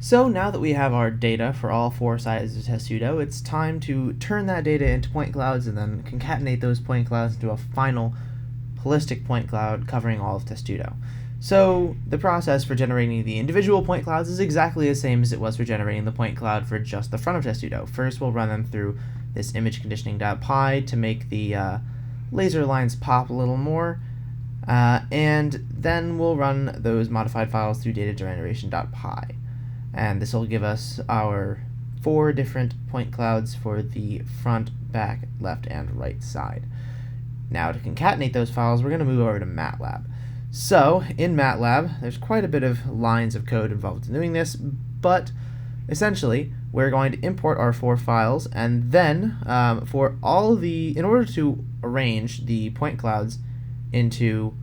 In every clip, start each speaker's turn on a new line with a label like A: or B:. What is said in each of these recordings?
A: So now that we have our data for all four sides of Testudo, it's time to turn that data into point clouds and then concatenate those point clouds into a final holistic point cloud covering all of Testudo. So the process for generating the individual point clouds is exactly the same as it was for generating the point cloud for just the front of Testudo. First, we'll run them through this image conditioning.py to make the laser lines pop a little more, and then we'll run those modified files through datageneration.py. And this will give us our 4 different point clouds for the front, back, left, and right side. Now to concatenate those files, we're going to move over to MATLAB. So in MATLAB, there's quite a bit of lines of code involved in doing this, but essentially we're going to import our 4 files, and then in order to arrange the point clouds into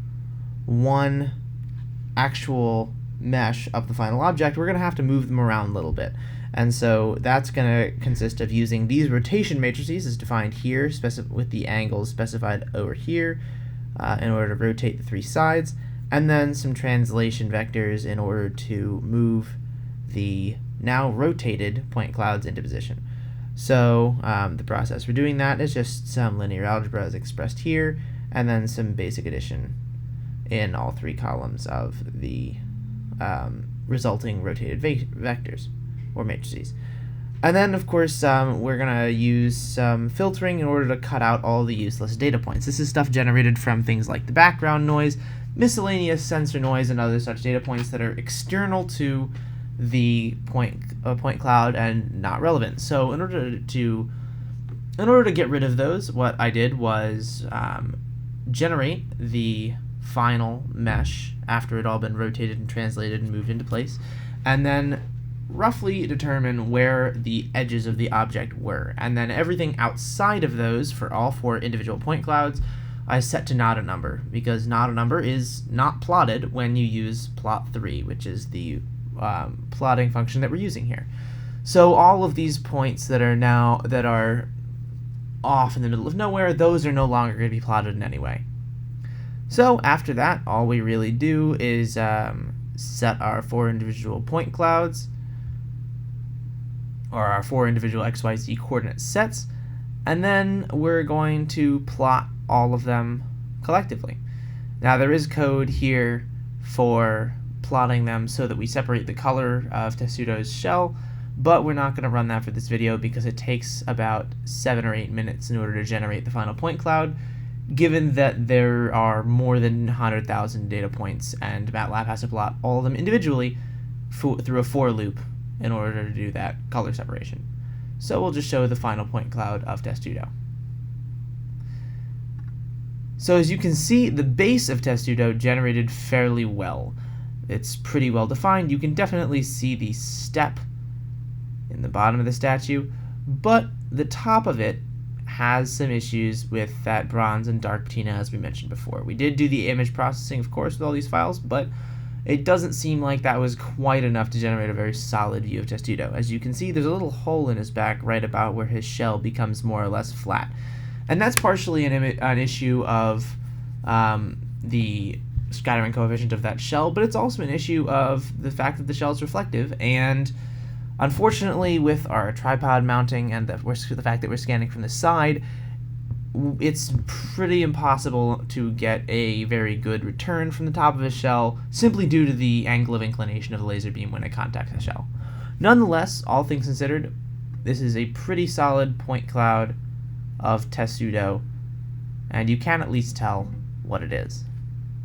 A: one actual mesh of the final object, we're going to have to move them around a little bit. And so that's going to consist of using these rotation matrices as defined here, with the angles specified over here in order to rotate the 3 sides, and then some translation vectors in order to move the now rotated point clouds into position. So the process for doing that is just some linear algebra as expressed here, and then some basic addition in all 3 columns of the resulting rotated vectors or matrices. And then of course we're gonna use some filtering in order to cut out all the useless data points. This is stuff generated from things like the background noise, miscellaneous sensor noise, and other such data points that are external to the point cloud and not relevant. So in order to get rid of those, what I did was generate the final mesh after it all been rotated and translated and moved into place, and then roughly determine where the edges of the object were, and then everything outside of those for all 4 individual point clouds I set to not a number, because not a number is not plotted when you use plot3, which is the plotting function that we're using here. So all of these points that are off in the middle of nowhere, those are no longer going to be plotted in any way. So after that, all we really do is set our 4 individual point clouds, or our 4 individual XYZ coordinate sets, and then we're going to plot all of them collectively. Now there is code here for plotting them so that we separate the color of Testudo's shell, but we're not going to run that for this video because it takes about 7 or 8 minutes in order to generate the final point cloud, given that there are more than 100,000 data points and MATLAB has to plot all of them individually through a for loop in order to do that color separation. So we'll just show the final point cloud of Testudo. So as you can see, the base of Testudo generated fairly well. It's pretty well defined. You can definitely see the step in the bottom of the statue, but the top of it has some issues with that bronze and dark patina as we mentioned before. We did do the image processing, of course, with all these files, but it doesn't seem like that was quite enough to generate a very solid view of Testudo. As you can see, there's a little hole in his back right about where his shell becomes more or less flat. And that's partially an issue of the scattering coefficient of that shell, but it's also an issue of the fact that the shell is reflective, and unfortunately with our tripod mounting and the fact that we're scanning from the side, it's pretty impossible to get a very good return from the top of a shell simply due to the angle of inclination of the laser beam when it contacts the shell. Nonetheless, all things considered, this is a pretty solid point cloud of Testudo, and you can at least tell what it is.